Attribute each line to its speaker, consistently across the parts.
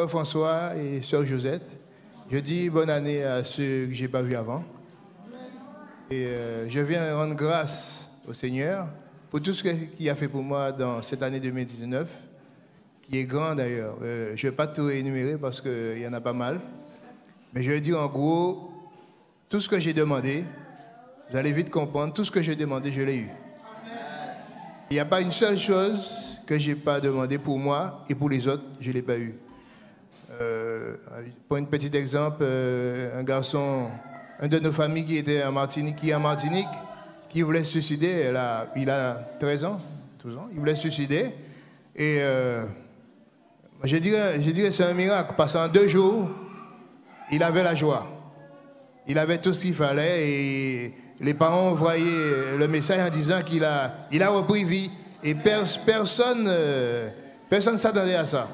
Speaker 1: frère François et sœur Josette. Je dis bonne année à ceux que je n'ai pas vus avant. Et je viens rendre grâce au Seigneur pour tout ce qu'il a fait pour moi dans cette année 2019, qui est grand d'ailleurs. Je ne vais pas tout énumérer parce qu'il y en a pas mal. Mais je vais dire en gros, tout ce que j'ai demandé, vous allez vite comprendre, tout ce que j'ai demandé, je l'ai eu. Il n'y a pas une seule chose que je n'ai pas demandé pour moi et pour les autres, je ne l'ai pas eu. Pour un petit exemple, un garçon, un de nos familles qui était en Martinique, qui voulait se suicider, il a 13 ans, 12 ans, il voulait se suicider. Et je dirais que c'est un miracle, parce qu'en 2 jours, il avait la joie. Il avait tout ce qu'il fallait et les parents envoyaient le message en disant qu'il a repris vie. Et personne ne s'attendait à ça.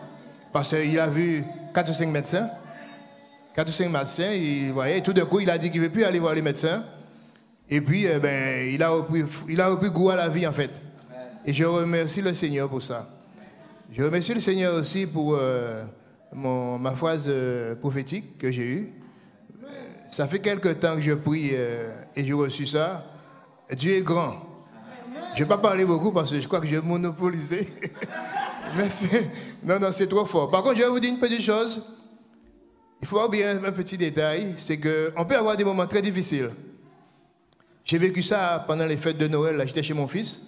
Speaker 1: Parce qu'il a vu 4 ou 5 médecins. 4 ou 5 médecins, il voyait. Et tout d'un coup, il a dit qu'il ne veut plus aller voir les médecins. Et puis, il a repris goût à la vie, en fait. Et je remercie le Seigneur pour ça. Je remercie le Seigneur aussi pour ma phase prophétique que j'ai eue. Ça fait quelque temps que je prie et j'ai reçu ça. Dieu est grand. Je ne vais pas parler beaucoup parce que je crois que j'ai monopolisé. Merci. Non, c'est trop fort. Par contre, je vais vous dire une petite chose. Il faut avoir bien un petit détail. C'est qu'on peut avoir des moments très difficiles. J'ai vécu ça pendant les fêtes de Noël. J'étais chez mon fils.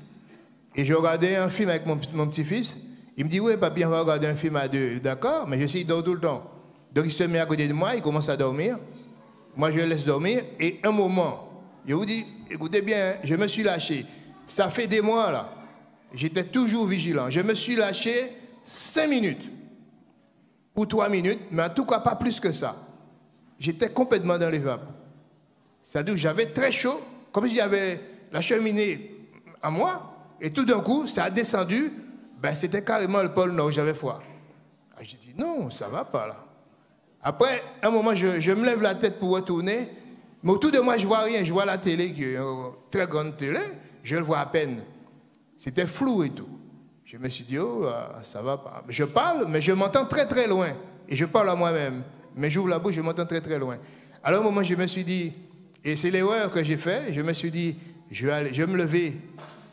Speaker 1: Et je regardais un film avec mon petit-fils. Il me dit, oui, papi, on va regarder un film à 2. D'accord, mais je sais, il dort tout le temps. Donc, il se met à côté de moi, il commence à dormir. Moi, je le laisse dormir. Et un moment, je vous dis, écoutez bien, je me suis lâché. Ça fait des mois, là. J'étais toujours vigilant. Je me suis lâché 5 minutes. Ou 3 minutes, mais en tout cas, pas plus que ça. J'étais complètement dans les vapes. C'est-à-dire que j'avais très chaud, comme si j'avais la cheminée à moi. Et tout d'un coup, ça a descendu. C'était carrément le pôle Nord, j'avais froid. J'ai dit, non, ça va pas, là. Après, un moment, je me lève la tête pour retourner. Mais autour de moi, je vois rien. Je vois la télé, qui est une très grande télé. Je le vois à peine. C'était flou et tout. Je me suis dit, oh, ça va pas. Je parle, mais je m'entends très très loin. Et je parle à moi-même. Mais j'ouvre la bouche, je m'entends très très loin. Alors, au moment, je me suis dit, et c'est l'erreur que j'ai faite, je me suis dit, je vais me lever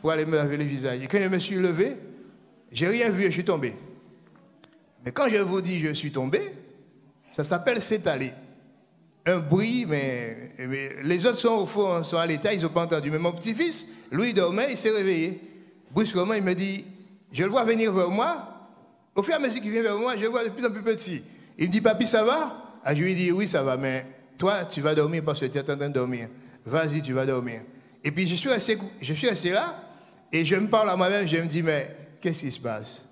Speaker 1: pour aller me laver le visage. Et quand je me suis levé, j'ai rien vu et je suis tombé. Mais quand je vous dis je suis tombé, ça s'appelle s'étaler. Un bruit, mais les autres sont au fond, sont à l'état, ils n'ont pas entendu. Mais mon petit-fils, lui, il dormait, il s'est réveillé. Brusquement, il me dit, je le vois venir vers moi. Au fur et à mesure qu'il vient vers moi, je le vois de plus en plus petit. Il me dit, papi, ça va? Je lui dis, oui, ça va, mais toi, tu vas dormir parce que tu es en train de dormir. Vas-y, tu vas dormir. Et puis, je suis resté là, et je me parle à moi-même, je me dis, mais qu'est-ce qui se passe?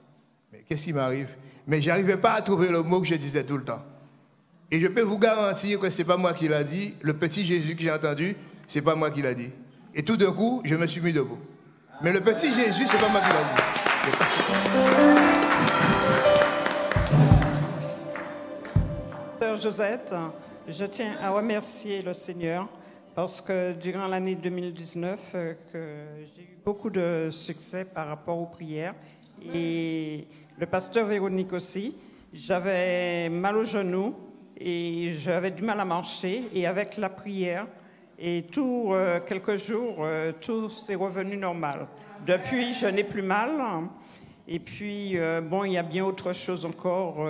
Speaker 1: Mais qu'est-ce qui m'arrive? Mais je n'arrivais pas à trouver le mot que je disais tout le temps. Et je peux vous garantir que ce n'est pas moi qui l'a dit. Le petit Jésus que j'ai entendu, ce n'est pas moi qui l'a dit. Et tout d'un coup, je me suis mis debout. Mais le petit Jésus, ce n'est pas moi qui l'a dit.
Speaker 2: Sœur Josette, je tiens à remercier le Seigneur parce que durant l'année 2019, j'ai eu beaucoup de succès par rapport aux prières. Et le pasteur Véronique aussi. J'avais mal au genou et j'avais du mal à marcher. Et avec la prière, et quelques jours, tout s'est revenu normal. Depuis, je n'ai plus mal. Et puis, il y a bien autre chose encore.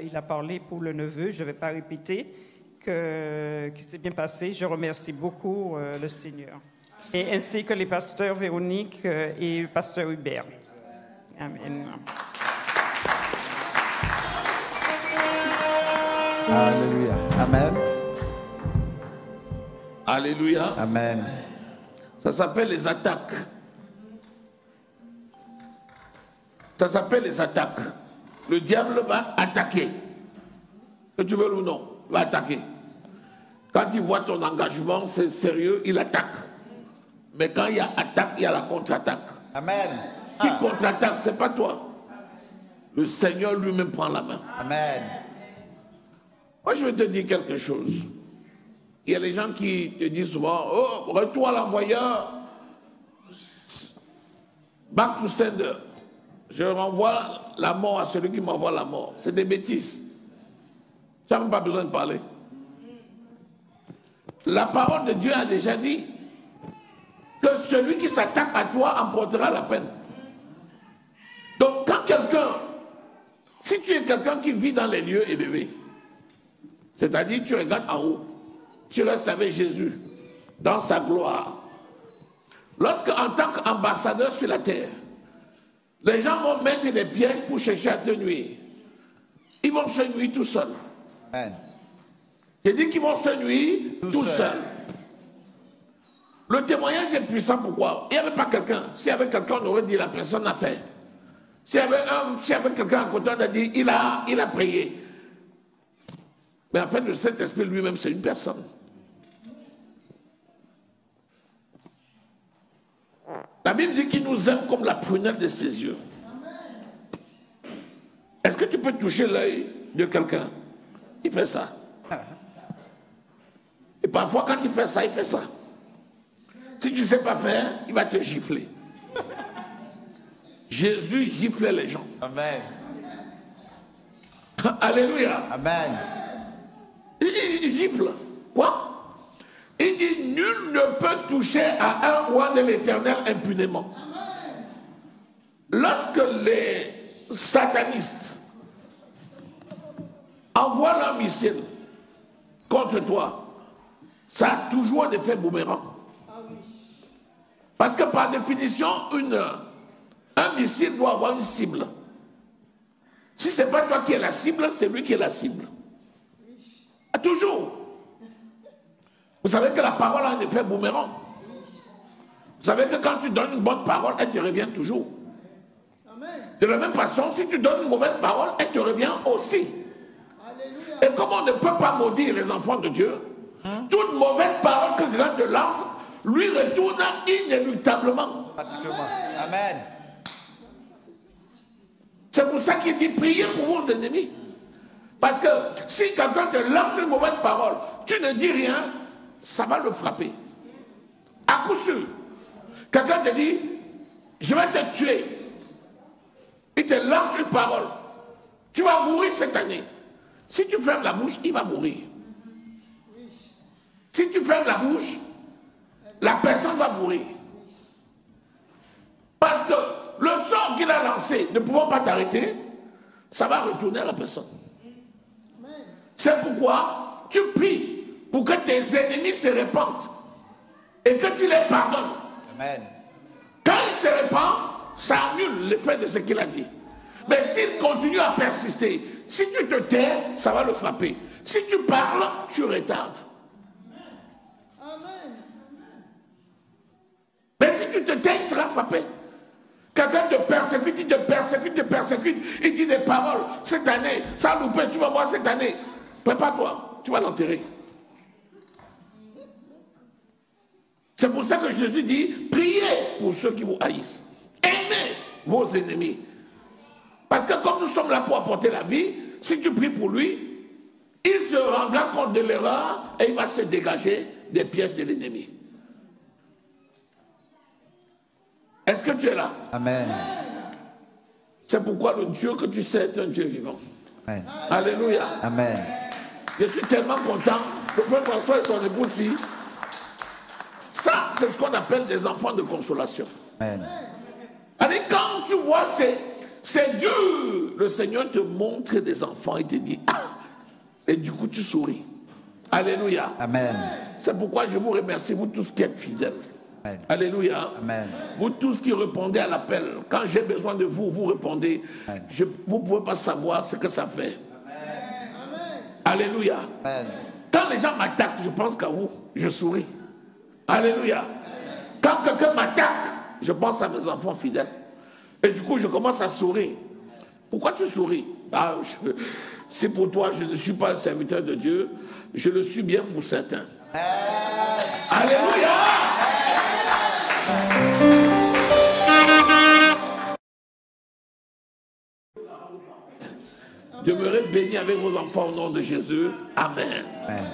Speaker 2: Il a parlé pour le neveu, je ne vais pas répéter, qui s'est bien passé. Je remercie beaucoup le Seigneur. Et ainsi que les pasteurs Véronique et le pasteur Hubert. Amen.
Speaker 3: Alléluia. Amen.
Speaker 4: Alléluia.
Speaker 3: Amen.
Speaker 4: Ça s'appelle les attaques. Ça s'appelle les attaques. Le diable va attaquer. Que tu veux ou non, il va attaquer. Quand il voit ton engagement, c'est sérieux, il attaque. Mais quand il y a attaque, il y a la contre-attaque.
Speaker 3: Amen.
Speaker 4: Qui contre-attaque, c'est pas toi. Le Seigneur lui-même prend la main.
Speaker 3: Amen.
Speaker 4: Moi, je vais te dire quelque chose. Il y a des gens qui te disent souvent, oh, retour à l'envoyeur, back to sender. Je renvoie la mort à celui qui m'envoie la mort. C'est des bêtises. Tu n'as même pas besoin de parler. La parole de Dieu a déjà dit que celui qui s'attaque à toi emportera la peine. Donc quand quelqu'un, si tu es quelqu'un qui vit dans les lieux élevés, c'est-à-dire tu regardes en haut, tu restes avec Jésus dans sa gloire. Lorsque en tant qu'ambassadeur sur la terre, les gens vont mettre des pièges pour chercher à te nuire, ils vont se nuire tout seuls.
Speaker 3: Amen.
Speaker 4: J'ai dit qu'ils vont se nuire tout seuls. Le témoignage est puissant, pourquoi? Il n'y avait pas quelqu'un. S'il y avait quelqu'un, on aurait dit la personne a fait. S'il y avait quelqu'un à côté, on a dit il a prié. Mais en fait, le Saint-Esprit lui-même, c'est une personne. La Bible dit qu'il nous aime comme la prunelle de ses yeux. Est-ce que tu peux toucher l'œil de quelqu'un? Il fait ça. Et parfois, quand il fait ça, il fait ça. Si tu ne sais pas faire, il va te gifler. Jésus giflait les gens.
Speaker 3: Amen.
Speaker 4: Alléluia.
Speaker 3: Amen.
Speaker 4: Il gifle. Quoi? Il dit, nul ne peut toucher à un roi de l'Éternel impunément. Lorsque les satanistes envoient leur missile contre toi, ça a toujours un effet boomerang. Parce que par définition, un missile doit avoir une cible. Si ce n'est pas toi qui es la cible, c'est lui qui est la cible. Toujours. Vous savez que la parole a un effet boomerang. Vous savez que quand tu donnes une bonne parole, elle te revient toujours. De la même façon, si tu donnes une mauvaise parole, elle te revient aussi. Et comme on ne peut pas maudire les enfants de Dieu, toute mauvaise parole que quelqu'un te lance, lui retourne inéluctablement.
Speaker 3: Pratiquement. Amen.
Speaker 4: C'est pour ça qu'il dit priez pour vos ennemis. Parce que si quelqu'un te lance une mauvaise parole, tu ne dis rien, ça va le frapper. À coup sûr. Quelqu'un te dit, je vais te tuer. Il te lance une parole. Tu vas mourir cette année. Si tu fermes la bouche, il va mourir. Si tu fermes la bouche, la personne va mourir. Parce que le sort qu'il a lancé, ne pouvant pas t'arrêter, ça va retourner à la personne. C'est pourquoi tu pries pour que tes ennemis se répandent et que tu les pardonnes.
Speaker 3: Amen.
Speaker 4: Quand il se répand, ça annule l'effet de ce qu'il a dit. Mais s'il continue à persister, si tu te tais, ça va le frapper. Si tu parles, tu retardes.
Speaker 5: Amen.
Speaker 4: Mais si tu te tais, il sera frappé. Quelqu'un te persécute, il te persécute, te persécute, il dit des paroles. Cette année, ça a loupé, tu vas voir cette année. Prépare-toi, tu vas l'enterrer. C'est pour ça que Jésus dit, priez pour ceux qui vous haïssent. Aimez vos ennemis. Parce que comme nous sommes là pour apporter la vie, si tu pries pour lui, il se rendra compte de l'erreur et il va se dégager des pièges de l'ennemi. Est-ce que tu es là?
Speaker 3: Amen.
Speaker 4: C'est pourquoi le Dieu que tu sais est un Dieu vivant.
Speaker 3: Amen.
Speaker 4: Alléluia.
Speaker 3: Amen.
Speaker 4: Je suis tellement content. Le frère François et son épouse aussi. Ça, c'est ce qu'on appelle des enfants de consolation.
Speaker 3: Amen.
Speaker 4: Allez, quand tu vois, c'est dur. Le Seigneur te montre des enfants et te dit, ah, et du coup tu souris. Alléluia.
Speaker 3: Amen. C'est
Speaker 4: pourquoi je vous remercie, vous tous qui êtes fidèles.
Speaker 3: Amen.
Speaker 4: Alléluia.
Speaker 3: Amen.
Speaker 4: Vous tous qui répondez à l'appel, quand j'ai besoin de vous, vous répondez. Vous ne pouvez pas savoir ce que ça fait.
Speaker 5: Amen.
Speaker 4: Alléluia.
Speaker 3: Amen.
Speaker 4: Quand les gens m'attaquent, je pense qu'à vous, je souris. Alléluia. Quand quelqu'un m'attaque, je pense à mes enfants fidèles. Et du coup, je commence à sourire. Pourquoi tu souris? C'est pour toi, je ne suis pas un serviteur de Dieu. Je le suis bien pour certains. Alléluia. Demeurez bénis avec vos enfants au nom de Jésus. Amen.
Speaker 3: Amen.